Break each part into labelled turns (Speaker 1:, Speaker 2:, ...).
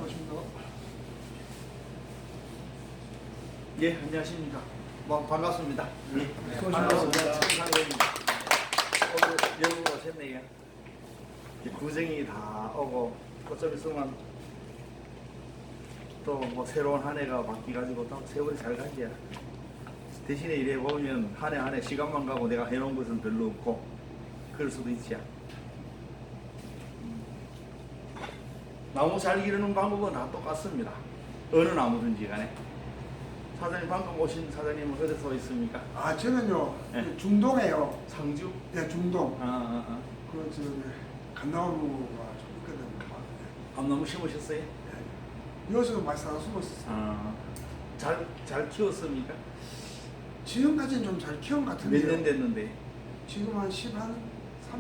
Speaker 1: 오십니다.
Speaker 2: 예, 안녕하십니까. 반갑습니다. 예,
Speaker 1: 반갑습니다.
Speaker 2: 천상입니다. 오늘 영국 오셨네요. 구정이 다 오고 어쩜 있으면 또 뭐 새로운 한 해가 바뀌가지고 또 세월이 잘 가지야. 대신에 이래 보면 한 해 한 해 시간만 가고 내가 해놓은 것은 별로 없고 그럴 수도 있지. 나무 잘 기르는 방법은 다 똑같습니다. 어느 나무든지 간에. 사장님 방금 오신 사장님은 어디서 있습니까?
Speaker 1: 아, 저는요,
Speaker 2: 네.
Speaker 1: 중동에요.
Speaker 2: 상주?
Speaker 1: 네, 중동.
Speaker 2: 아.
Speaker 1: 그, 저기, 감나무가 좀 있거든요.
Speaker 2: 감나무 심으셨어요?
Speaker 1: 네. 여기서도 많이 사서 숨었어요.
Speaker 2: 아. 잘 키웠습니까?
Speaker 1: 지금까지는 좀 잘 키운 것 같은데요.
Speaker 2: 몇 년 됐는데?
Speaker 1: 지금 한 3,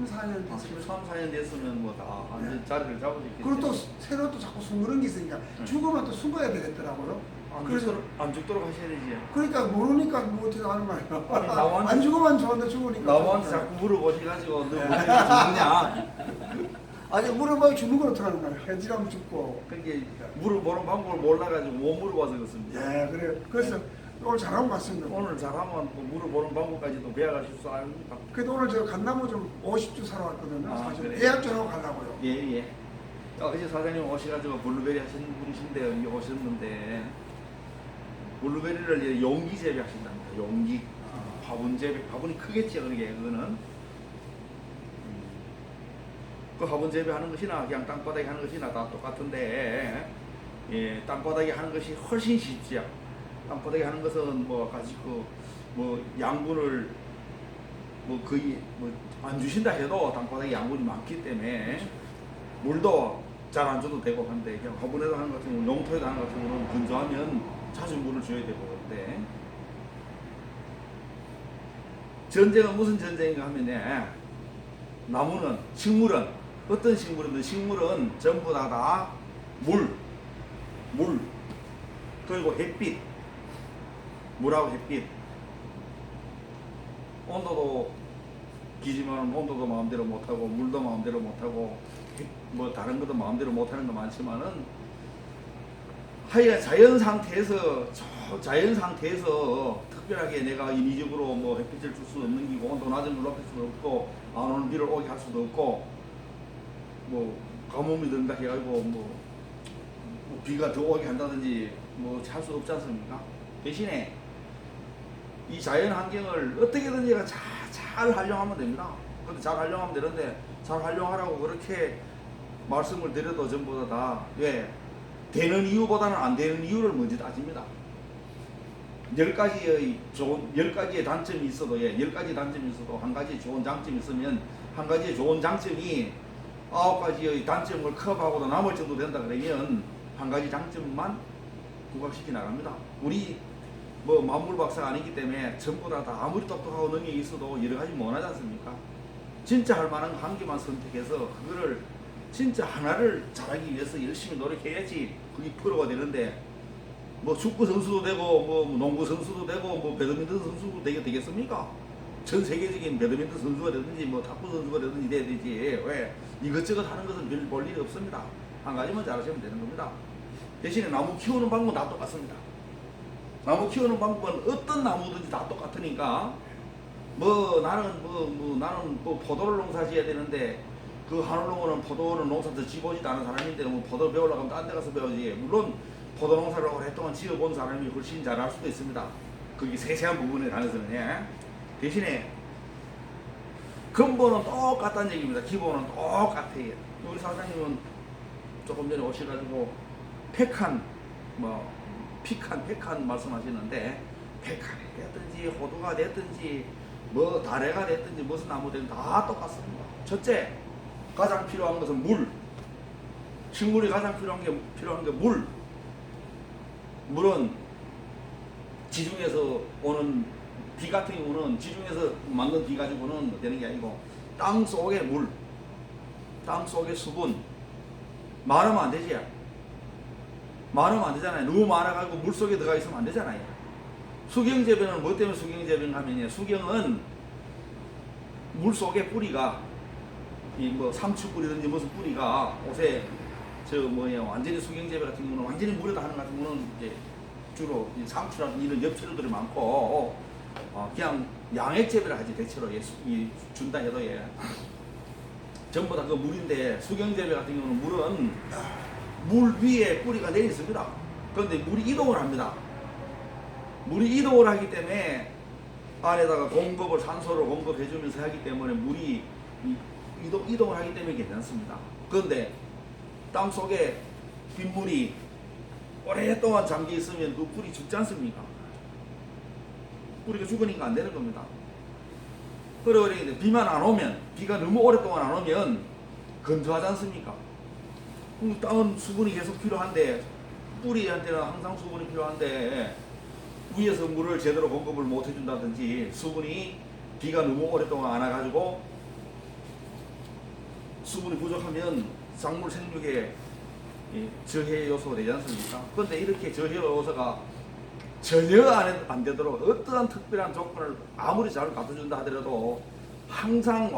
Speaker 1: 4년
Speaker 2: 아,
Speaker 1: 됐어요.
Speaker 2: 13, 4년 됐으면 뭐 다 완전
Speaker 1: 네.
Speaker 2: 자리를 잡을 수 있겠죠.
Speaker 1: 그리고 또 새로 또 자꾸 숨는 게 있으니까 죽으면 또 숨어야 되겠더라고요. 그래서
Speaker 2: 안 죽도록 하셔야 되지.
Speaker 1: 그러니까 모르니까 뭐 어떻게 하는 말이야.
Speaker 2: 아니, 나무한테-
Speaker 1: 안 죽으면 좋은데 죽으니까.
Speaker 2: 나무한테 자꾸 물어보셔가지고 너 뭐 죽느냐?
Speaker 1: 아니 물어봐야 죽는 건 어떡하는 거야. 해지라면 죽고.
Speaker 2: 그게 물어보는 방법을 몰라가지고 못 물어봐서 그렇습니다.
Speaker 1: 예, 그래요. 그래서 오늘 잘한 것 같습니다.
Speaker 2: 오늘 잘하면 또 물어보는 방법까지도 배워가실 수 아닙니까?
Speaker 1: 그래도 오늘 저 감나무 좀 50주 사러 왔거든요.
Speaker 2: 아,
Speaker 1: 사실
Speaker 2: 그래요?
Speaker 1: 예약 좀 하고 가려고요.
Speaker 2: 예. 어제 사장님 오셔가지고 블루베리 하시는 분이신데 여기 오셨는데 블루베리를 이제 용기 재배하신답니다. 용기. 화분 재배. 화분이 크겠죠, 그거는. 그 화분 재배하는 것이나 그냥 땅바닥에 하는 것이나 다 똑같은데 예, 땅바닥에 하는 것이 훨씬 쉽지요. 땅바닥에 하는 것은 뭐 가지고 뭐 양분을 뭐 거의 뭐 안 주신다 해도 땅바닥에 양분이 많기 때문에 물도 잘 안 줘도 되고 한데 그냥 화분에서 하는 것 같은 경우는 용토에서 하는 것 같은 경우는 건조하면 자주 물을 줘야 되고 그런데 전쟁은 무슨 전쟁인가 하면 나무는 식물은 어떤 식물이든 식물은 전부 다 물 그리고 햇빛 물하고 햇빛 온도도 기지만 온도도 마음대로 못하고 물도 마음대로 못하고 뭐 다른 것도 마음대로 못하는 거 많지만은 하여간 자연 상태에서 특별하게 내가 인위적으로 뭐 햇빛을 줄 수 없는 기고 온도 낮은 걸 높일 수도 없고 안 오는 비를 오게 할 수도 없고 뭐 가뭄이 든다 해가지고 뭐 비가 더 오게 한다든지 뭐 할 수 없지 않습니까? 대신에 이 자연 환경을 어떻게든지 잘 활용하면 됩니다. 근데 잘 활용하면 되는데 잘 활용하라고 그렇게 말씀을 드려도 전부 다 왜 되는 이유보다는 안 되는 이유를 먼저 따집니다. 10가지의 단점이 있어도 10가지 단점이 있어도 한 가지 좋은 장점이 있으면 한 가지의 좋은 장점이 9가지의 단점을 커버하고도 남을 정도 된다 그러면 한 가지 장점만 부각시켜 나갑니다. 우리 뭐 만물 박사가 아니기 때문에 전부 다 아무리 똑똑하고 능력이 있어도 여러 가지 못하지 않습니까? 진짜 할 만한 한 개만 선택해서 그거를 진짜 하나를 잘하기 위해서 열심히 노력해야지 그게 프로가 되는데 뭐 축구 선수도 되고 뭐 농구 선수도 되고 뭐 배드민턴 선수도 되겠습니까? 전 세계적인 배드민턴 선수가 되든지 뭐 탁구 선수가 되든지 돼야 되지. 왜 이것저것 하는 것은 별 볼 일이 없습니다. 한 가지만 잘하시면 되는 겁니다. 대신에 나무 키우는 방법은 다 똑같습니다. 나무 키우는 방법은 어떤 나무든지 다 똑같으니까 나는 포도를 농사지어야 되는데 그 하늘농어는 포도는 농사도 지보지도 않은 사람인데 뭐 포도 배우려고 하면 딴 데 가서 배우지. 물론 포도 농사를 오랫동안 지어본 사람이 훨씬 잘할 수도 있습니다. 그게 세세한 부분에 관해서는 대신에 근본은 똑같다는 얘기입니다. 기본은 똑같아요. 우리 사장님은 조금 전에 오셔가지고 페칸 말씀하시는데 페칸이 됐든지 호두가 됐든지 뭐 다래가 됐든지 무슨 나무든 다 똑같습니다. 첫째 가장 필요한 것은 물. 식물이 가장 필요한 게 물. 물은 지중에서 오는 비 같은 경우는 지중에서 맞는 비 가지고는 되는 게 아니고 땅 속의 물, 땅 속의 수분 많으면 안 되지. 많으면 안 되잖아요. 너무 많아가지고 물 속에 들어가 있으면 안 되잖아요. 수경재배는 뭐 때문에 수경재배인가 하면요. 수경은 물 속의 뿌리가 이 뭐 상추 뿌리든지 무슨 뿌리가 옷에 완전히 수경재배 같은 경우는 완전히 물에다 하는 같은 경우는 이제 주로 이 상추라든 이런 엽채류들이 많고 그냥 양액 재배를 하지 대체로 준다 해도 전부 다 그 물인데 수경재배 같은 경우는 물은 물 위에 뿌리가 내려 있습니다. 그런데 물이 이동을 합니다. 물이 이동을 하기 때문에 안에다가 공급을 산소를 공급해주면서 하기 때문에 물이 이동을 하기 때문에 괜찮습니다. 그런데 땅 속에 빗물이 오랫동안 잠겨 있으면 그 뿌리 죽지 않습니까? 뿌리가 죽으니까 안 되는 겁니다. 그러니까 비만 안 오면, 비가 너무 오랫동안 안 오면 건조하지 않습니까? 땅은 수분이 계속 필요한데, 뿌리한테는 항상 수분이 필요한데 위에서 물을 제대로 공급을 못 해준다든지 수분이 비가 너무 오랫동안 안 와가지고 수분이 부족하면 작물 생육에 저해 요소가 되지 않습니까? 그런데 이렇게 저해 요소가 전혀 안 되도록 어떠한 특별한 조건을 아무리 잘 갖춰준다 하더라도 항상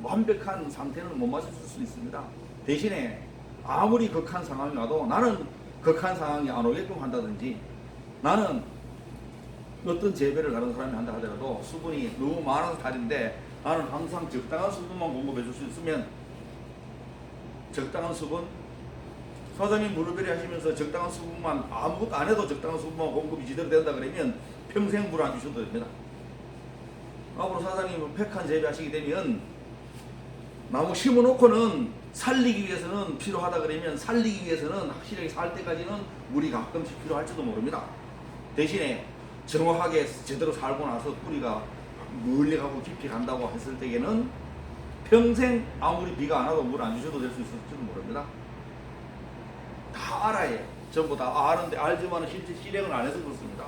Speaker 2: 완벽한 상태는 못 맞출 수 있습니다. 대신에 아무리 극한 상황이 와도 나는 극한 상황이 안 오게끔 한다든지 나는 어떤 재배를 다른 사람이 한다 하더라도 수분이 너무 많아서 다른데 나는 항상 적당한 수분만 공급해 줄 수 있으면 적당한 수분 사장님 블루베리 하시면서 적당한 수분만 아무것도 안 해도 적당한 수분만 공급이 제대로 된다 그러면 평생 물 안 주셔도 됩니다. 앞으로 사장님은 팩한 재배 하시게 되면 나무 심어놓고는 살리기 위해서는 필요하다 그러면 살리기 위해서는 확실하게 살 때까지는 물이 가끔씩 필요할지도 모릅니다. 대신에 정확하게 제대로 살고 나서 뿌리가 멀리 가고 깊이 간다고 했을 때에는 평생 아무리 비가 안 와도 물 안 주셔도 될 수 있을지도 모릅니다. 다 알아요. 전부 다 아는데 알지만 실제 실행을 안 해서 그렇습니다.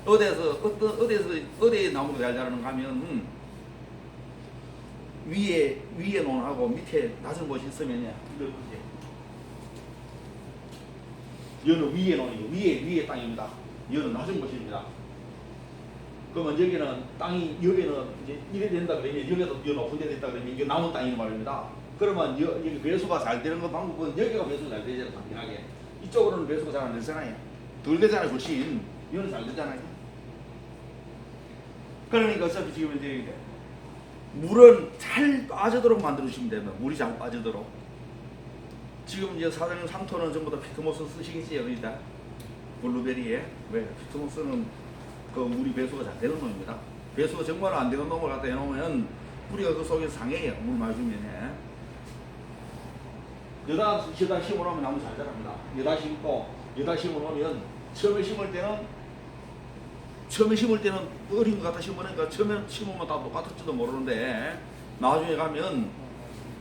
Speaker 2: 어디에 나무가 잘 자라는가 하면 위에 논하고 밑에 낮은 곳이 있으면 여는 위에 논이고 위에 땅입니다. 여는 낮은 곳입니다. 그러면 여기는 땅이 여기는 이제 이래 된다 그러면 여기도 여 높은 데 됐다 그러면 이게 남은 땅이란 말입니다. 그러면 여기 배수가 잘 되는 건 방법은 여기가 배수가 잘 되잖아요. 당연하게 이쪽으로는 배수가 잘 안 되잖아요. 덜 되잖아요. 훨씬 여는 잘 되잖아요. 그러니까 어차피 지금 이제 물은 잘 빠지도록 만들어주시면 됩니다. 물이 잘 빠지도록. 지금 이제 사장님 상토는 전부 다 피트모스 쓰시겠지요, 그러니까 블루베리에 왜 피트모스는 그 물이 배수가 잘 되는 놈입니다. 배수가 정말 안 되는 놈을 갖다 해놓으면 뿌리가 그 속에서 상해요. 물 많이 주면. 여다 심어놓으면 나무 잘 자랍니다. 여다 심어놓으면 처음에 심을 때는 어린 것 같아 심으니까 처음에 심으면 다 똑같을지도 모르는데 나중에 가면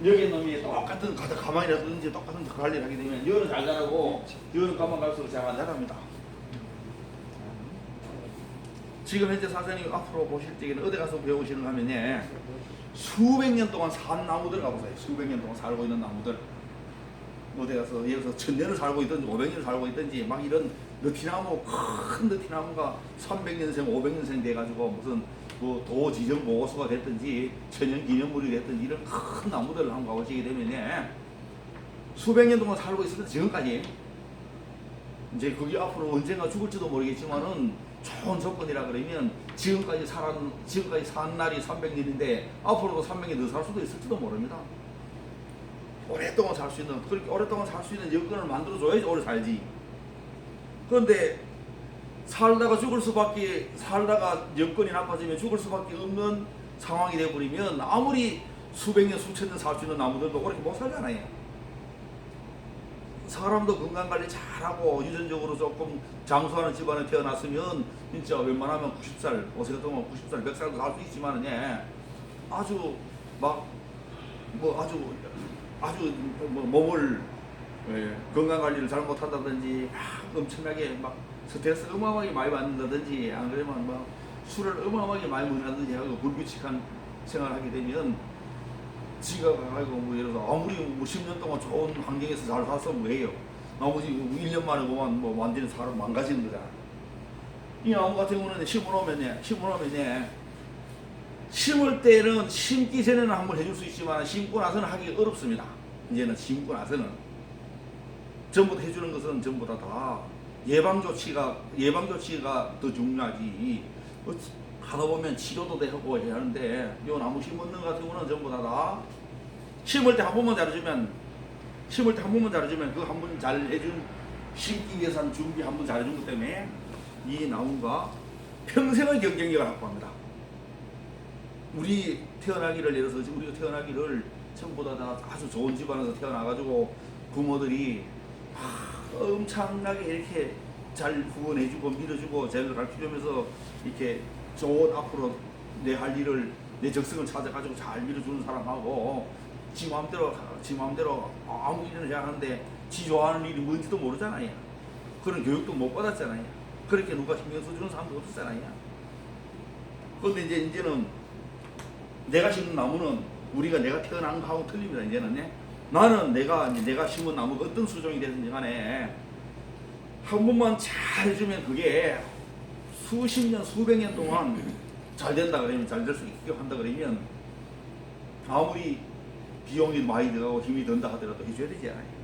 Speaker 2: 여기 놈이 똑같은 가만히 놔두든지 똑같은 관리를 하게 되면 여는 잘 자라고 여는 가만 갈수록 잘 안 자랍니다. 지금 현재 사장님 앞으로 보실 때에는 어디 가서 배우시는 하면 수백 년 동안 산 나무들 가보세요. 수백 년 동안 살고 있는 나무들 어디 가서 여기서 1000년을 살고 있든지 500년을 살고 있든지 막 이런 느티나무 큰 느티나무가 300년생 500년생 돼가지고 무슨 뭐 도지정 보호수가 됐든지 천연 기념물이 됐든지 이런 큰 나무들을 한번 가보시게 되면 수백 년 동안 살고 있을 때 지금까지 이제 그게 앞으로 언젠가 죽을지도 모르겠지만은 좋은 조건이라 그러면 지금까지 산 날이 300년인데 앞으로도 300년 더 살 수도 있을지도 모릅니다. 오랫동안 살 수 있는 그렇게 오랫동안 살 수 있는 여건을 만들어줘야지 오래 살지. 그런데 살다가 여건이 나빠지면 죽을 수밖에 없는 상황이 되어버리면 아무리 수백 년 수천 년 살 수 있는 나무들도 그렇게 못 살잖아요. 사람도 건강관리 잘하고 유전적으로 조금 장수하는 집안에 태어났으면 진짜 웬만하면 90살, 어떻게 보면 90살, 100살도 살 수 있지만 아주 몸을 건강관리를 잘못한다든지 엄청나게 막 스트레스 어마어마하게 많이 받는다든지 안 그러면 술을 어마어마하게 많이 먹는다든지 하고 불규칙한 생활을 하게 되면 지가 가지고 예를 들어서 아무리 10년 동안 좋은 환경에서 잘 살아서 뭐해요. 나머지 1년 만에 보면 완전히 사람 망가지는 거잖아. 이 나무 같은 경우는 심어놓으면 심을 때는 심기 전에는 한번 해줄 수 있지만 심고 나서는 하기 어렵습니다. 이제는 심고 나서는 전부 다 해주는 것은 전부 다 예방 조치가 더 중요하지. 하다 보면 치료도 되고 해야 하는데 요 나무 심는 것 같은 경우는 전부 다 심을 때 한 번만 잘해주면 그 한 번 잘 해준 심기 위해서는 준비 한 번 잘해준 것 때문에 이 나무가 평생의 경쟁력을 확보합니다. 우리 태어나기를 예를 들어서 우리가 태어나기를 전부 다 아주 좋은 집안에서 태어나가지고 부모들이 엄청나게 이렇게 잘 후원해주고 밀어주고 잘 가르쳐주면서 이렇게 좋은 앞으로 내 할 일을 내 적성을 찾아가지고 잘 밀어주는 사람하고 지 마음대로 아무 일이나 해야 하는데 지 좋아하는 일이 뭔지도 모르잖아요. 그런 교육도 못 받았잖아요. 그렇게 누가 신경 써주는 사람도 없었잖아요. 그런데 이제는 내가 심은 나무는 내가 태어난 거하고 틀립니다. 이제는 나는 내가 심은 나무가 어떤 수종이 되든지 간에 한 번만 잘 해주면 그게 수십 년, 수백 년 동안 잘 된다 그러면 잘 될 수 있게 한다 그러면 아무리 비용이 많이 들어가고 힘이 든다 하더라도 해줘야 되잖아요.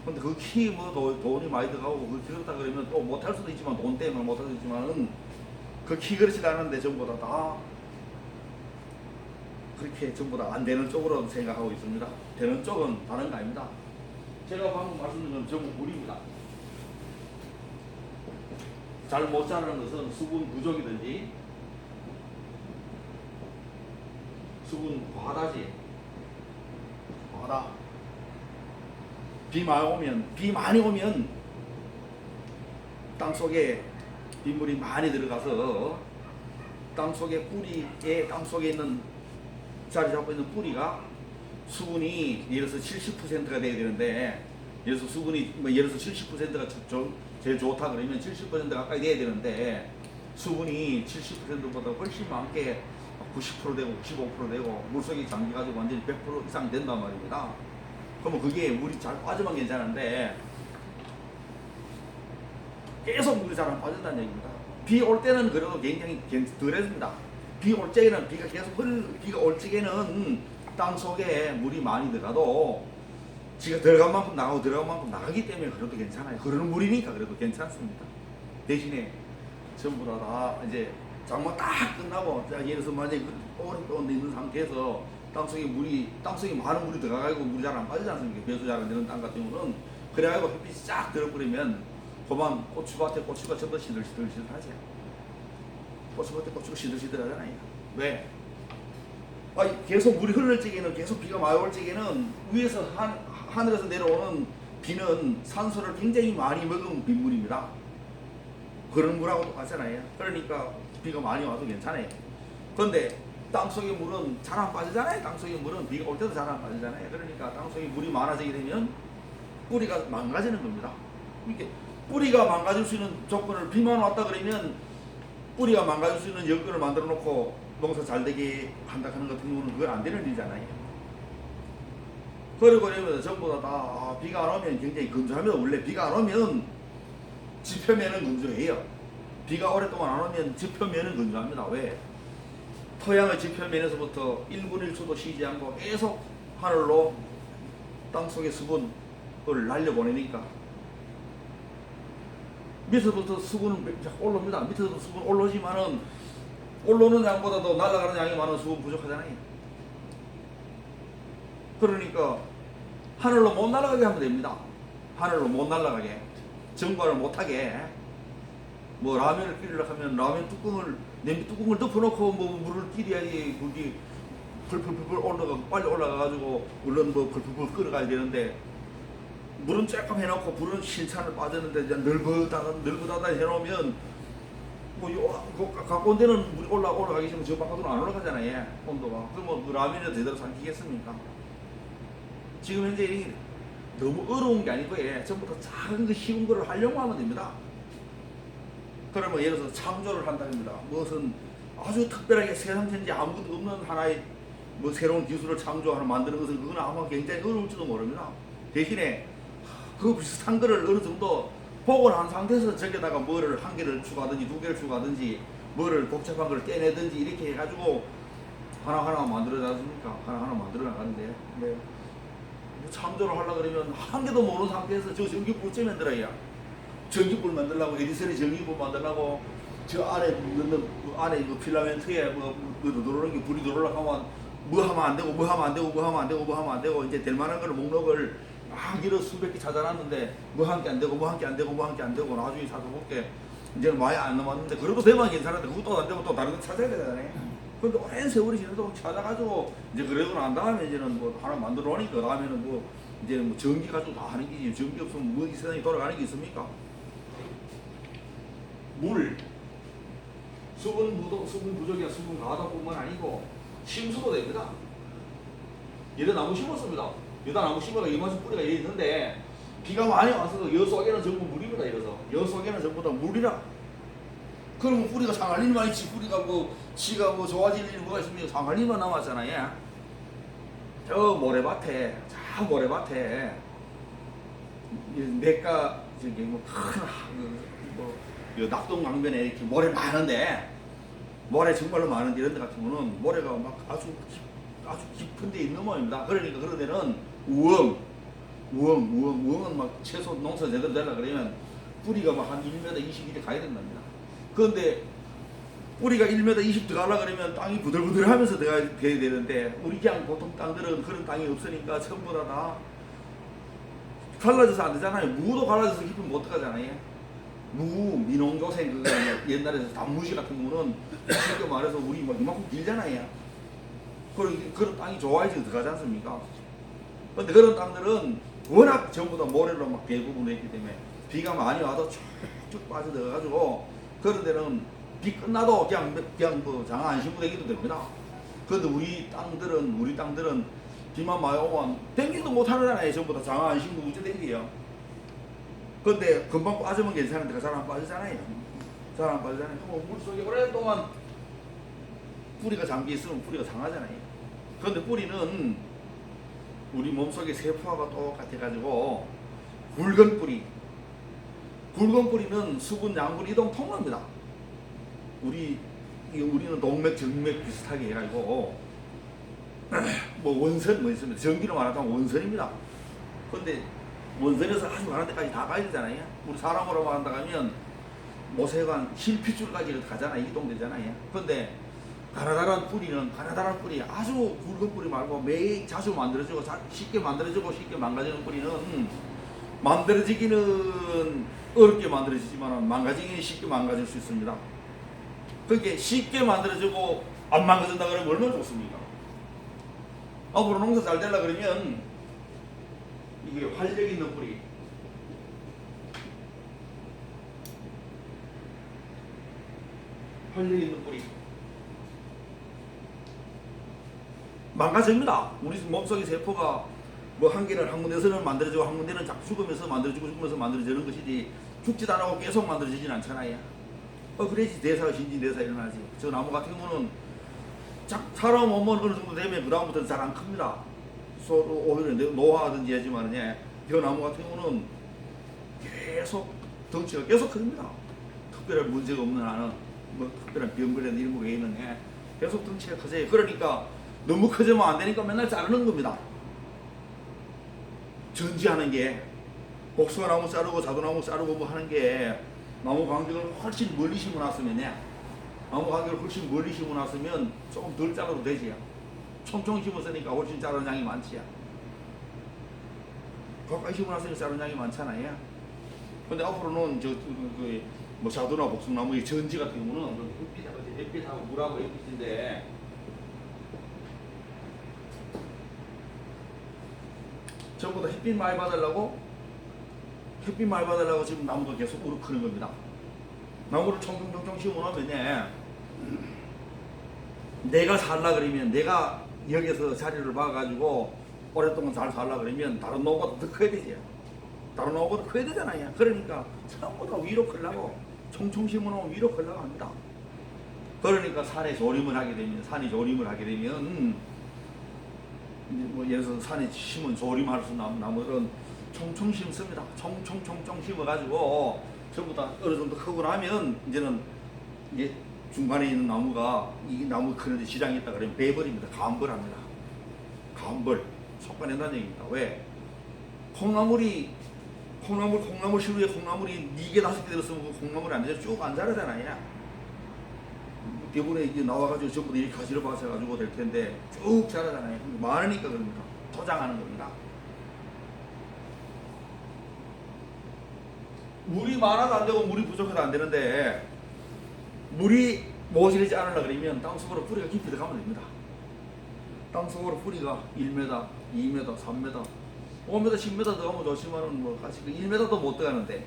Speaker 2: 근데 그 키 돈이 많이 들어가고 그 그렇다 그러면 또 못할 수도 있지만 돈 때문에 못할 수도 있지만은 그 키 그렇지 않은데 전부 다 그렇게 전부 다 안 되는 쪽으로 생각하고 있습니다. 되는 쪽은 다른 거 아닙니다. 제가 방금 말씀드린 건 전부 물입니다. 잘 못 자라는 것은 수분 부족이든지 수분 과다지. 과다. 비 많이 오면 땅 속에 빗물이 많이 들어가서 땅 속에 땅 속에 있는 자리 잡고 있는 뿌리가 수분이 예를 들어서 70%가 돼야 되는데 예를 들어서 수분이 예를 들어서 70%가 제일 좋다 그러면 70% 가까이 돼야 되는데 수분이 70%보다 훨씬 많게 90% 되고 95% 되고 물속에 잠겨가지고 완전히 100% 이상 된단 말입니다. 그러면 그게 물이 잘 빠지면 괜찮은데 계속 물이 잘 안 빠진다는 얘기입니다. 비 올 때는 그래도 굉장히 덜해집니다. 비 올 적에는 비가 올 적에는 땅 속에 물이 많이 들어가도 지가 들어간 만큼 나가고 들어간 만큼 나가기 때문에 그래도 괜찮아요. 흐르는 물이니까 그래도 괜찮습니다. 대신에 전부 다 이제 장마 딱 끝나고 예를 들어서 만약에 오랫동안 있는 상태에서 땅속에 많은 물이 들어가고 물이 잘 안 빠지지 않습니까? 배수 잘 안 되는 땅 같은 경우는 그래가지고 햇빛이 쫙 들어버리면 그만 고추밭에 고추가 전부 시들시들하죠. 고추밭에 고추가 시들시들하잖아요. 왜? 계속 물이 흐를 적에는 계속 비가 많이 올 적에는 위에서 하늘에서 내려오는 비는 산소를 굉장히 많이 먹은 빗물입니다. 그런 물하고 똑같잖아요. 그러니까 비가 많이 와도 괜찮아요. 그런데 땅속의 물은 잘 안 빠지잖아요. 땅속의 물은 비가 올 때도 잘 안 빠지잖아요. 그러니까 땅속에 물이 많아지게 되면 뿌리가 망가지는 겁니다. 이렇게 뿌리가 망가질 수 있는 조건을 비만 왔다 그러면 뿌리가 망가질 수 있는 여건을 만들어 놓고 농사 잘 되게 한다 하는 같은 경우는 그건 안 되는 일이잖아요. 그러면 전부 다 비가 안 오면 굉장히 건조합니다. 원래 비가 안 오면 지표면은 건조해요. 비가 오랫동안 안 오면 지표면은 건조합니다. 왜? 토양의 지표면에서부터 1분 1초도 쉬지 않고 계속 하늘로 땅속의 수분을 날려보내니까 밑에서부터 수분은 올라옵니다. 밑에서도 수분 올라오지만은 올라오는 양보다도 날아가는 양이 많은 수분 부족하잖아요. 그러니까 하늘로 못 날아가게 하면 됩니다. 하늘로 못 날아가게 정발을 못하게 뭐 라면을 끓이려고 하면 라면 냄비 뚜껑을 덮어놓고 뭐 물을 끓여야지 그게 펄펄펄 올라가 빨리 올라가가지고 물론 뭐 펄펄펄 끓어가야 되는데 물은 조금 해놓고 불은 실찬을 빠졌는데 이제 넓어다다 해놓으면 뭐 갖고 온 데는 물이 올라가기 전에 저 바깥으로 안 올라가잖아요. 온도가. 그러면 그 라면이 제대로 삼키겠습니까? 지금 현재 이게 너무 어려운 게 아니고 전부 다 작은 거 쉬운 거를 하려고 하면 됩니다. 그러면 예를 들어서 창조를 한다입니다. 무엇은 아주 특별하게 세상 현재 아무것도 없는 하나의 뭐 새로운 기술을 창조하는 만드는 것은 그건 아마 굉장히 어려울지도 모릅니다. 대신에 그 비슷한 거를 어느 정도 보고 난 상태에서 저기다가 뭐를 한 개를 추가하든지 두 개를 추가하든지 뭐를 복잡한 걸 떼내든지 이렇게 해가지고 하나하나 만들어 놨습니까? 하나하나 만들어 나가는데 창조를 하려고 그러면 한 개도 모르는 상태에서 저 전기불 어째 만들어야 전기불 만들려고 에디슨이 전기불 만들려고 저 안에 넣는 그 안에 그 필라멘트에 들어오는 게 불이 들어오려고 하면 뭐 하면 안 되고 뭐 하면 안 되고 뭐 하면 안 되고 뭐 하면 안 되고 이제 될 만한 걸 목록을 막 이런 수백 개 찾아놨는데 뭐 한 게 안 되고 뭐 한 게 안 되고 뭐 한 게 안 되고 나중에 사서 볼게 이제는 많이 안 남았는데 그래도 되면 괜찮은데 그것도 안 되고 또 다른 거 찾아야 되잖아요. 근데 오랜 세월이 지나도 찾아가지고 이제 그러고 난 다음에 이제는 뭐 하나 만들어 놓으니까 다음에는 뭐 이제 뭐 전기 가지고 다 하는 게지 전기 없으면 뭐 이 세상에 돌아가는 게 있습니까? 물 수분 부족이야 수분 과다뿐만 아니고 심수도 됩니다. 여기다 나무 심었습니다. 여기다 나무 심어가 이만큼 뿌리가 여기 있는데 비가 많이 와서 여 속에는 전부 물입니다. 이래서 여 속에는 전부 다 물이라. 그러면 뿌리가 상할 일만 있지 뿌리가 뭐 지가 뭐 좋아질 일이 뭐가 있습니까? 상할 일만 남았잖아요. 저 모래밭에 내가 저기 뭐 낙동강변에 이렇게 모래 많은데 모래 정말로 많은데 이런 데 같은 경우는 모래가 막 아주 깊은 데 있는 모양입니다. 그러니까 그런 데는 우엉은 막 채소 농사 제대로 되려 그러면 뿌리가 막 한 1m 20 가야 된답니다. 그런데 뿌리가 1m 20 들어가려 그러면 땅이 부들부들하면서 돼야 되는데 우리 그냥 보통 땅들은 그런 땅이 없으니까 전부 다 갈라져서 안 되잖아요. 무도 갈라져서 깊으면 못 들어가잖아요. 민홍조생 그거 옛날에 단무지 같은 거는 쉽게 말해서 우리 막 이만큼 길잖아요. 그런 땅이 좋아야지 들어가지 않습니까? 근데 그런 땅들은 워낙 전부 다 모래로 막 대부분 했기 때문에 비가 많이 와도 쭉쭉 빠져들어가지고 그런 데는 비 끝나도 그냥 뭐 장아 안 신고 되기도 됩니다. 그런데 우리 땅들은 비만 많이 오면 댕기도 못 하잖아요. 전부 다 장아 안 신고 우째 댕기요. 근데 금방 빠지면 괜찮은데 잘 안 빠지잖아요. 잘 안 빠지잖아요. 물속에 오랫동안 뿌리가 잠겨 있으면 뿌리가 상하잖아요. 그런데 뿌리는 우리 몸속의 세포하고 똑같아가지고 굵은 뿌리는 수분 양분 이동 통로입니다. 우리는 동맥 정맥 비슷하게 해가지고 뭐 원선 뭐 있습니다. 전기로 말하자면 원선입니다. 그런데 원선에서 아주 가는 데까지 다 가야 되잖아요. 우리 사람으로 말한다 하면 모세관 실핏줄까지 가잖아요. 이동되잖아요. 그런데 가나다란 뿌리 아주 굵은 뿌리 말고 매일 자주 만들어지고 쉽게 만들어지고 쉽게 망가지는 뿌리는 만들어지기는 어렵게 만들어지지만 망가지기는 쉽게 망가질 수 있습니다. 그렇게 쉽게 만들어지고 안 망가진다 그러면 얼마나 좋습니까? 앞으로 농사 잘 되려 그러면 이게 활력 있는 뿌리 망가집니다. 우리 몸속의 세포가 뭐 한 개는 한 군데서는 만들어지고 한 군데는 자꾸 죽으면서 만들어지는 것이지 죽지도 않고 계속 만들어지진 않잖아요. 그래야지 신진대사 일어나지. 저 나무 같은 경우는 사람 몸은 어느 정도 되면 그 다음부터는 잘 안 큽니다. 오히려 노화하든지 하지만 저 나무 같은 경우는 계속 덩치가 계속 큽니다. 특별한 문제가 없는 한은 뭐 특별한 병거리나 이런 거 외에는 계속 덩치가 커져요. 그러니까 너무 커지면 안 되니까 맨날 자르는 겁니다. 전지하는 게 복숭아나무 자르고 자두나무 자르고 뭐 하는 게 나무 간격을 훨씬 멀리 심어놨으면 조금 덜 자라도 되지요. 총총 심었으니까 훨씬 자르는 양이 많지요. 가까이 심어놨으니까 자르는 양이 많잖아요. 근데 앞으로는 뭐 자두나 복숭나무의 전지 같은 경우는 햇빛하고 물하고 햇빛인데 전부 다 햇빛 많이 받으려고 지금 나무가 계속 우르 크는 겁니다. 나무를 총총총총 심어놓으면 내가 살라 그러면 내가 여기서 자리를 봐가지고 오랫동안 잘 살라 그러면 다른 나무보다 더 커야 되지. 다른 나무보다 커야 되잖아요. 그러니까 전부 다 위로 크려고 총총 심어놓으면 위로 크려고 합니다. 그러니까 산이 조림을 하게 되면 뭐 예를 들어서 산에 심은 조림할 수 있는 나무들은 총총 심습니다. 총총 심어가지고 전부 다 어느 정도 크고 나면 이제는 이제 중간에 있는 나무가 이 나무 크는데 지장이 있다 그러면 베버립니다. 감벌합니다. 감벌 속아낸다는 얘기입니다. 왜? 콩나물 시루에 콩나물이 4개 5개 들었으면 그 콩나물이 안 되죠. 쭉 안 자라잖아요. 대부분에 이게 나와가지고 전부 다 이렇게 가지를 봐서 될 텐데 쭉 자라잖아요. 많으니까 그럽니다. 포장하는 겁니다. 물이 많아도 안 되고 물이 부족해도 안 되는데 물이 모자르지 않으려 그러면 땅속으로 뿌리가 깊이 들어가면 됩니다. 땅속으로 뿌리가 1m, 2m, 3m, 5m, 10m 들어가면 좋지만은 뭐 아직 1m도 못 들어가는데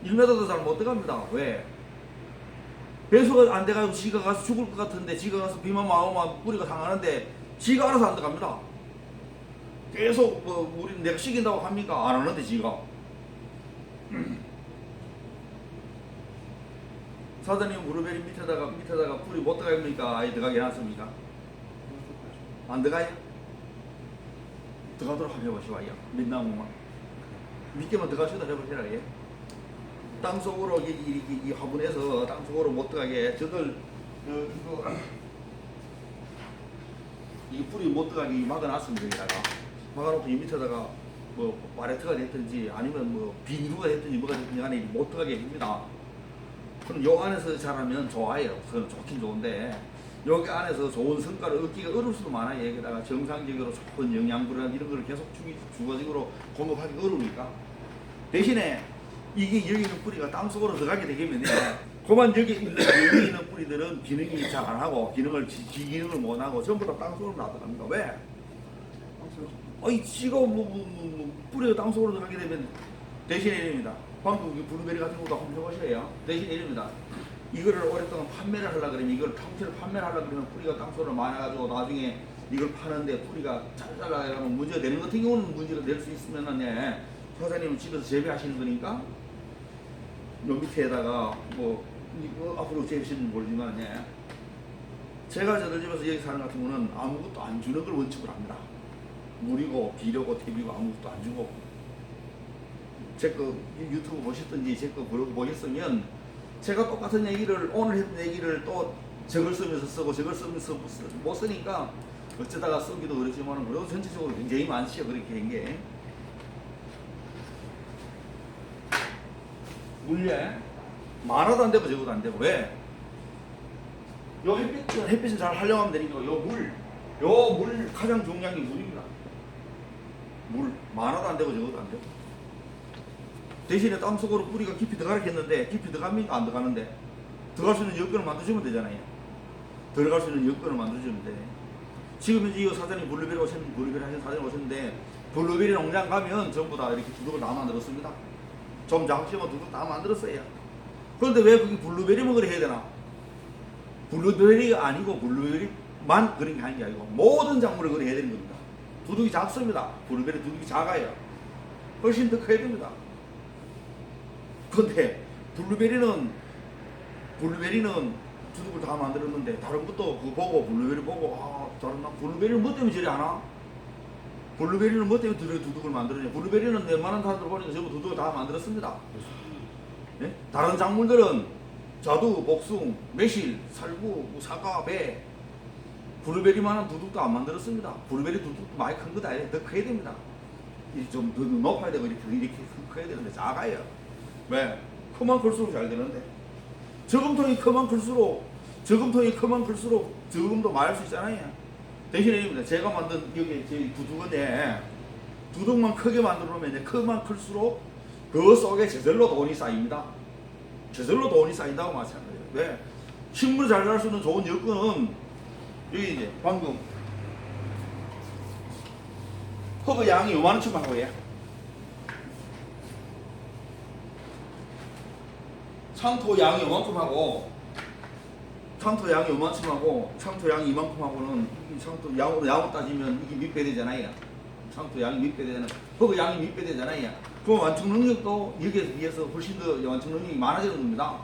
Speaker 2: 1m도 잘 못 들어갑니다. 왜? 배수가 안 돼가지고 지가 가서 죽을 것 같은데 지가 가서 비만 마오면 뿌리가 상하는데 지가 알아서 안 들어갑니다. 계속 뭐 우리 내가 시킨다고 합니까? 안 하는데 지가. 사장님 브루베리 밑에다가 뿌리 못 들어갑니까? 아예 들어가게 해놨습니까? 안 들어가요? 들어가도록 한번 해보시오. 민나무만 몇 개만 들어가시다 해보시라. 예. 땅속으로 이 화분에서 땅속으로 못 들어가게 저들 이 뿌리 못 들어가게 막아놨습니다. 여기다가 막아놓고 이 밑에다가 뭐 마레트가 됐든지 아니면 뭐 비닐루가 됐든지 뭐가 됐든지 간에 못 들어가게 합니다. 그럼 요 안에서 자라면 좋아요. 그건 좋긴 좋은데 여기 안에서 좋은 성과를 얻기가 어려울 수도 많아요. 여기다가 정상적으로 좋은 영양분이나 이런 걸 계속 주거적으로 공급하기 어려우니까 대신에 이게 여기 있는 뿌리가 땅속으로 들어가게 되면 그만 여기 있는 뿌리들은 기능이 잘 안 하고 기능을 못 하고 전부 다 땅속으로 놔들어갑니다. 왜? 아이 지가 뿌리가 땅속으로 들어가게 되면 대신에 이릅니다. 방금 브루베리 같은 것도 한번 해보셔야 대신에 이릅니다. 이거를 오랫동안 판매를 하려고 그러면 이걸 통째로 판매를 하려고 그러면 뿌리가 땅속으로 많아가지고 나중에 이걸 파는데 뿌리가 잘 자라면 문제가 되는 같은 경우는 문제가 될 수 있으면은 사장님은 집에서 재배하시는 거니까 요 밑에다가 뭐 이거 앞으로 재배하시는 모르지만 제가 저들 집에서 여기 사는 같은 경우는 아무것도 안 주는 걸 원칙으로 합니다. 물이고 비료고 퇴비고 아무것도 안 주고 제 거 유튜브 보셨든지 제 거 보셨으면 제가 똑같은 얘기를 오늘 했던 얘기를 또 저걸 쓰면서 쓰고 저걸 쓰면서 못 쓰니까 어쩌다가 쓰기도 그렇지만 그래도 전체적으로 굉장히 많지요. 그렇게 한 게 물에 많아도 안 되고 적어도 안 되고 왜? 요 햇빛을 잘 활용하면 되니까 요 물 가장 중요한 게 물입니다. 물 많아도 안 되고 적어도 안 되고 대신에 땅속으로 뿌리가 깊이 들어가겠는데 깊이 들어갑니까? 안 들어가는데 들어갈 수 있는 여건을 만들어주면 되잖아요. 들어갈 수 있는 여건을 만들어주면 돼. 지금 이제 이 사장님 블루베리 하신 사장님 오셨는데 블루베리 농장 가면 전부 다 이렇게 두둑을 다 만들었습니다. 좀 작지만 두둑 다 만들었어요. 그런데 왜 그게 블루베리 먹으려 해야 되나? 블루베리가 아니고 블루베리만 그런 게 아닌 게 아니고 모든 작물을 그래 해야 되는 겁니다. 두둑이 작습니다. 블루베리 두둑이 작아요. 훨씬 더 커야 됩니다. 그런데 블루베리는 두둑을 다 만들었는데 다른 것도 그거 보고 블루베리 보고 다른 블루베리는 뭐 때문에 저리 안 와? 블루베리는 뭐 때문에 두둑을 만들었냐? 블루베리는 웬만한 사람들 보니까 전부 두둑을 다 만들었습니다. 네? 다른 작물들은 자두, 복숭, 매실, 살구, 사과, 배 블루베리만한 두둑도 안 만들었습니다. 블루베리 두둑도 많이 큰 거다. 더 커야 됩니다. 좀 더 높아야 되고 이렇게 커야 되는데 작아요. 왜? 크면 클수록 잘 되는데 저금통이 크면 클수록 저금도 많이 할 수 있잖아요. 대신에 제가 만든 여기 제 두둑인데 두둑만 크게 만들어 놓으면 크면 클수록 그 속에 저절로 돈이 쌓입니다. 저절로 돈이 쌓인다고 마찬가지예요. 왜? 식물이 잘 자랄 수 있는 좋은 여건은 여기 이제 방금 허브 양이 요만큼만 하고 창토 양이 이만큼 하고는 창토 양으로 따지면 이게 몇 배 되잖아요. 창토 양이 몇 배 되잖아요. 허브 양이 몇 배 되잖아요. 그럼 완충 능력도 여기에 비해서 훨씬 더 완충 능력이 많아지는 겁니다.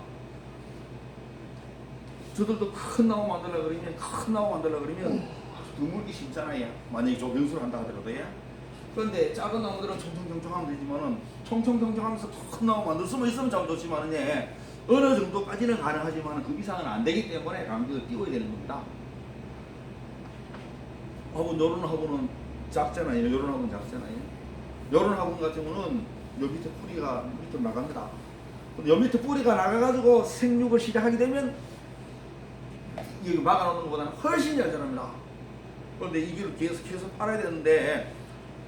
Speaker 2: 저들도 큰 나무 만들려고 그러면 아주 드물기 쉽잖아요. 만약에 조병수를 한다 하더라도 그런데 작은 나무들은 총총총총하면 되지만은 총총총총하면서 큰 나무 만들 수만 있으면 참 좋지만은 어느 정도까지는 가능하지만 그 이상은 안 되기 때문에 간격을 띄워야 되는 겁니다. 요런 화분은 작잖아요. 요런 화분 같은 경우는 요 밑에 뿌리가 밑으로 나갑니다. 근데 요 밑에 뿌리가 나가가지고 생육을 시작하게 되면 여기 막아놓는 것보다는 훨씬 잘 자랍니다. 그런데 이걸 계속해서 팔아야 되는데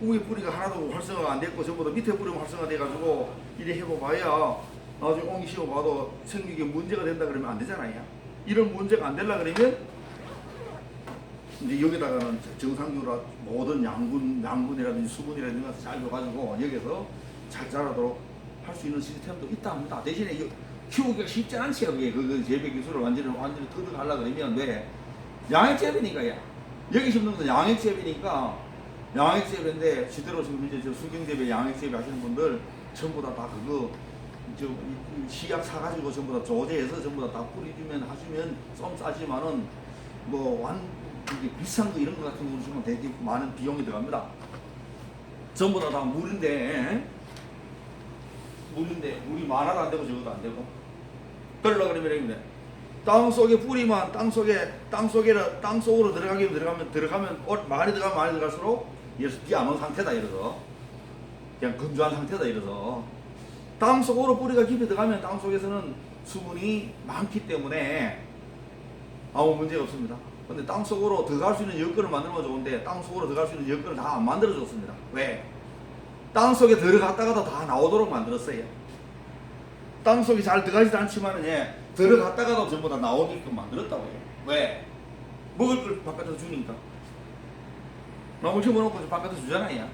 Speaker 2: 위에 뿌리가 하나도 활성화가 안 됐고 전부 다 밑에 뿌리만 활성화 돼가지고 이래 해봐야 나중에 옹이 씌워봐도 생육에 문제가 된다 그러면 안 되잖아요. 이런 문제가 안 되려 그러면 이제 여기다가는 정상적으로 모든 양분이라든지 수분이라든지 잘 줘가지고 여기서 잘 자라도록 할 수 있는 시스템도 있다 합니다. 대신에 키우기가 쉽지 않지. 그게 그 재배 기술을 완전히 터득하려고 그러면 왜? 양액 재배니까요. 여기 심는 것은 양액 재배니까 양액 재배인데 실제로 지금 이제 수경 재배, 양액 재배 하시는 분들 전부 다 그거 시약 사가지고 전부 다 조제해서 전부 다 뿌리주면 하시면 좀 싸지만은 이게 비싼 거 이런 거 같은 거 주면 되게 많은 비용이 들어갑니다. 전부 다 물인데 물이 많아도 안 되고 적어도 안 되고 그러려 그러면 이렇게 땅 속에 뿌리만 땅 속으로 들어가면 많이 들어갈수록 이래서 비 안 온 상태다 이래서 그냥 건조한 상태다 이래서 땅 속으로 뿌리가 깊이 들어가면 땅 속에서는 수분이 많기 때문에 아무 문제가 없습니다. 근데 땅 속으로 들어갈 수 있는 여건을 만들면 좋은데 땅 속으로 들어갈 수 있는 여건을 다 안 만들어줬습니다. 왜? 땅 속에 들어갔다가도 다 나오도록 만들었어요. 땅 속에 잘 들어가지도 않지만은 들어갔다가도 전부 다 나오게끔 만들었다고요. 왜? 먹을 걸 바깥에서 주니까. 나무 심어놓고 바깥에서 주잖아요.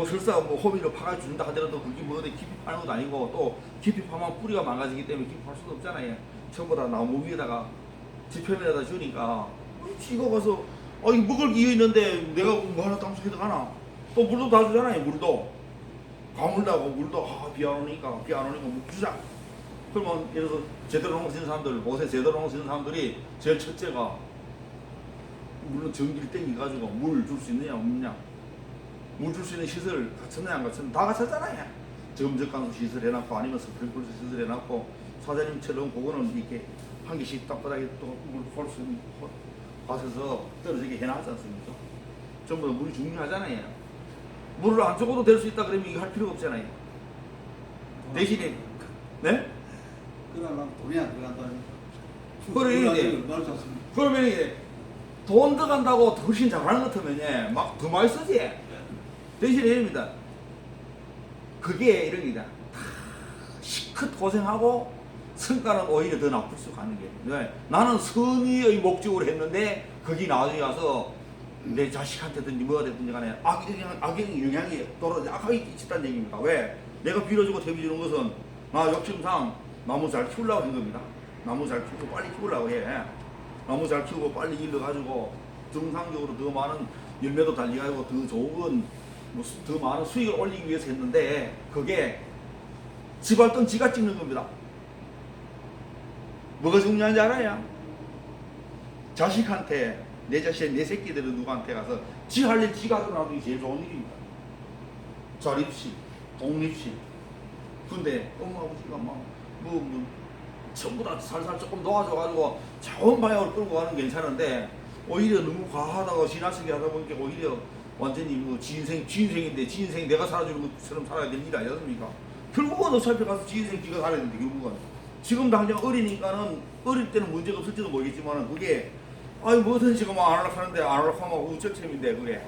Speaker 2: 설사 호미로 파가 준다 하더라도 그게 깊이 파는 것도 아니고 또 깊이 파면 뿌리가 망가지기 때문에 깊이 팔 수도 없잖아요. 전부 다 나무 위에다가 지표면에다 주니까 이거 가서 이거 먹을 기회 있는데 내가 하나 땅 속에 들어가나? 또 물도 다 주잖아요. 물도 가물다고 물도 비 안 오니까 물 주자. 그러면 예를 들어서 제대로 농사 짓는 사람들 옷에 제대로 농사 짓는 사람들이 제일 첫째가 물론 전기를 땡겨가지고 물 줄 수 있느냐 없느냐, 물 줄 수 있는 시설 갖췄느냐 안 갖췄느냐 다 갖췄잖아요. 점적강수 시설 해놨고 아니면 스프링클러 시설 해놨고 사장님처럼 그거는 이렇게 한 개씩 땅바닥에 또 물 볼 수 있는 곳에서 떨어지게 해놨지 않습니까? 전부 다 물이 중요하잖아요. 물을 안 줘도 될 수 있다 그러면 이거 할 필요가 없잖아요. 대신에 네?
Speaker 1: 그러면 돈이 안 들어간다.
Speaker 2: 그러면 이제 돈 들어간다고 훨씬 잘하는 것 같으면 막 더 많이 쓰지. 대신에 이럽니다. 그게 이럽니다. 시컷 고생하고 성과는 오히려 더 나쁠 수가 있는 게. 왜? 나는 선의의 목적으로 했는데 거기 나중에 가서 내 자식한테든지 뭐가 됐든지 간에 악의 영향이 악하게 끼친다는 얘기입니다. 왜? 내가 빌어주고 대비주는 것은 나 욕심상 나무 잘 키우려고 한 겁니다. 나무 잘 키우고 빨리 키우려고 해. 나무 잘 키우고 빨리 일러가지고 정상적으로 더 많은 열매도 달려가지고 더 좋은 더 많은 수익을 올리기 위해서 했는데 그게 지발돈 지가 찍는 겁니다. 뭐가 중요한지 알아요? 자식한테 내 자식, 내 새끼들은 누구한테 가서 지 할 일 지가 하고 나오는 게 제일 좋은 일입니다. 자립심, 독립심. 근데 엄마 아버지가 전부 다 살살 조금 도와줘가지고 좋은 방향으로 끌고 가는 게 괜찮은데 오히려 너무 과하다고 지나치게 하다 보니까 오히려 완전히 지인생인데 지인생 내가 살아주는 것처럼 살아야 되는 일 아니었습니까? 결국은 어차피 가서 지인생 지가 살아야 되는데 결국은 지금 당장 어리니까는 어릴 때는 문제가 없을지도 모르겠지만 그게 뭐든지 지금 안 하려고 하는데 안 하려고 하면 우쩔챔인데 그게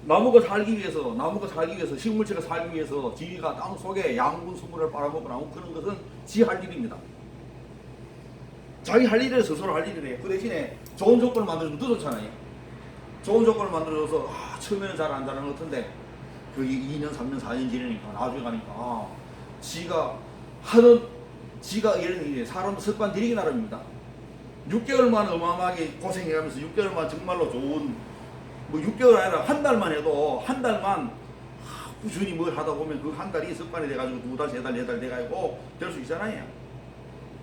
Speaker 2: 나무가 살기 위해서 식물체가 살기 위해서 지가 땅 속에 양분 수분을 빨아먹고 나오고 그런 것은 지 할 일입니다. 자기 할 일을 스스로 할 일이래요. 그 대신에 좋은 조건을 만들어주면 더 좋잖아요. 좋은 조건을 만들어줘서 처음에는 잘 안 자라는 것 같은데 그게 2년, 3년, 4년 지나니까 나중에 가니까 지가 이런 사람도 습관 들이기 나름입니다. 6개월만 어마어마하게 고생해가면서 6개월만 정말로 좋은 6개월 아니라 한 달만 해도 한 달만 꾸준히 뭘 하다 보면 그 한 달이 습관이 돼가지고 2달, 3달, 4달 돼가지고 될 수 있잖아요.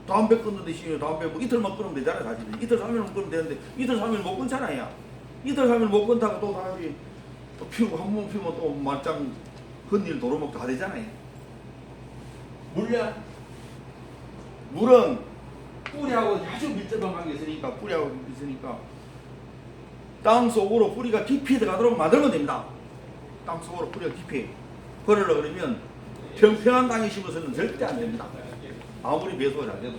Speaker 2: 담배 끊는데 담배 이틀만 끊으면 되잖아요. 사실 이틀 3일만 끊으면 되는데 이틀 3일 못 끊잖아요. 이틀 3일 못 끊다가 또 다시 또 피우고 한 번 피우면 또 말짱 헛일 도로목 다 되잖아요. 물은 뿌리하고 아주 밀접한 관계 있으니까 땅 속으로 뿌리가 깊이 들어가도록 만들면 됩니다. 땅 속으로 뿌리가 깊이. 그러려고 그러면 평평한 땅에 심어서는 절대 안 됩니다. 아무리 배수가 잘 돼도.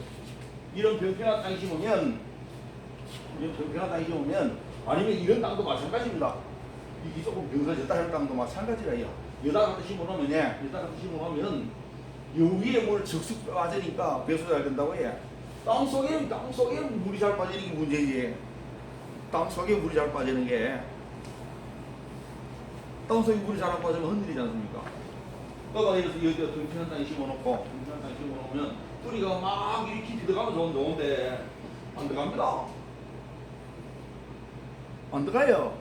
Speaker 2: 이런 평평한 땅에 심으면, 아니면 이런 땅도 마찬가지입니다. 이게 조금 병서졌다 할 땅도 마찬가지라요. 여기다가 심어놓으면 여기에 물 적숙 빠지니까 배수 잘 된다고 해. 땅 속에 물이 잘 빠지는 게 문제지. 땅 속에 물이 잘 빠지는 게, 땅 속에 물이 잘 안 빠지면 흔들리지 않습니까? 그러니까 예를 들어서 여기다 평평한 땅에 심어놓으면 뿌리가 막 이렇게 깊이 들어가면 좋은데 안 들어갑니다. 안 들어가요.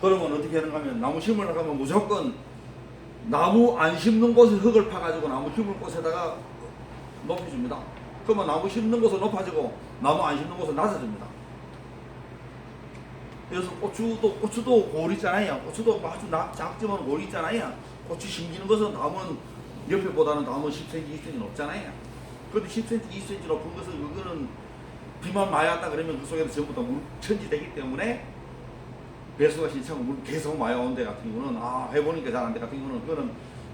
Speaker 2: 그러면 어떻게 하는가 하면, 나무 심으려고 하면 무조건 나무 안 심는 곳에 흙을 파가지고 나무 심을 곳에다가 높여줍니다. 그러면 나무 심는 곳은 높아지고 나무 안 심는 곳은 낮아집니다. 그래서 고추도 골 있잖아요. 고추도 아주 작지만 골이 있잖아요. 고추 심기는 것은 나무는 옆에보다는 나무 10cm, 20cm 높잖아요. 그런데 10cm, 20cm 높은 것은 그거는 비만 많이 왔다 그러면 그 속에서 전부 다 물 천지되기 때문에 배수가 신청하고 물 계속 많이 오는 데 같은 경우는, 해보니까 잘 안 돼 같은 경우는, 그거는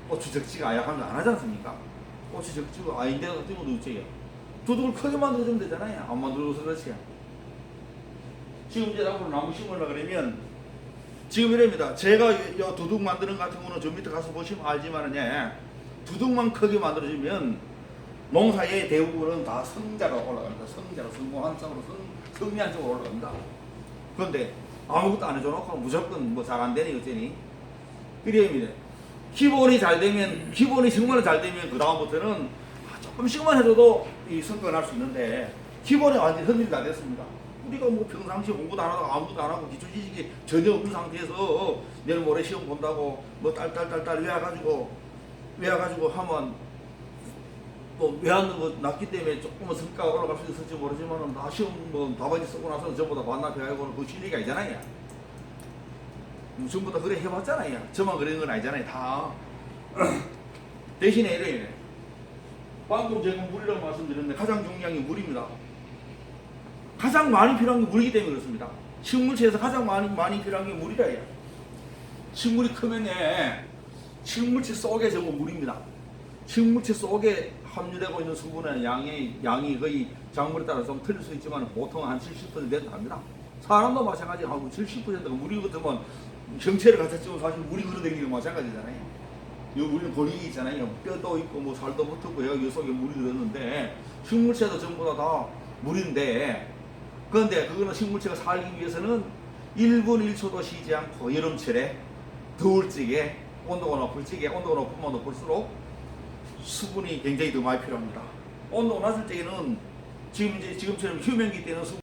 Speaker 2: 고추 적지가 약한 거 안 하지 않습니까? 고추 적지가 아닌데 같은 경우도 있죠. 두둑을 크게 만들어주면 되잖아요. 안 만들어서 그렇지. 지금 이제 앞으로 나무 심으려고 그러면, 지금 이랍니다. 제가 요 두둑 만드는 같은 경우는 저 밑에 가서 보시면 알지만은, 두둑만 크게 만들어주면 농사의 대부분은 다 성자로 올라갑니다. 성공한 쪽으로, 성리한 쪽으로 올라갑니다. 그런데 아무것도 안 해줘놓고 무조건 뭐 잘 안 되니 어쩌니. 그래입니다. 기본이 잘 되면, 기본이 정말 잘 되면 그 다음부터는 조금씩만 해줘도 이 성과가 날 수 있는데, 기본이 완전히 흔들이 다 됐습니다. 우리가 뭐 평상시에 공부도 안 하고 아무것도 안 하고 기초 지식이 전혀 없는 상태에서 내일 모레 시험 본다고 뭐 딸 외워가지고 하면 뭐 외우는 거 낮기 때문에 조금은 성과가 올라갈 수 있을지 모르지만은, 나 시험 뭐 답안지 쓰고 나서는 전부 다 반납해가지고는 그 진리가 아니잖아요. 전부 다 그래 해봤잖아요. 저만 그런 건 아니잖아요. 다. 대신에 이래. 방금 제가 물이라고 말씀드렸는데 가장 중요한 게 물입니다. 가장 많이 필요한 게 물이기 때문에 그렇습니다. 식물체에서 가장 많이 필요한 게 물이라 해요. 식물이 크면 식물체 속에 전부 물입니다. 식물체 속에 함유되고 있는 수분의 양이 거의 작물에 따라 좀 틀릴 수 있지만 보통 한 70% 된다 합니다. 사람도 마찬가지 하고 70%가 물이거든요. 형체를 갖췄지만 사실 물이 흘러다니는 거 마찬가지잖아요. 이 물은 골이 있잖아요. 뼈도 있고 뭐 살도 붙었고 여기 속에 물이 들었는데, 식물체도 전부 다 물인데, 그런데 그거는 식물체가 살기 위해서는 1분 1초도 쉬지 않고 여름철에 더울 적에 온도가 높을 적에, 온도가 높으면 높을수록 수분이 굉장히 더 많이 필요합니다. 온도가 낮을 때에는 지금처럼 휴면기 때는 수분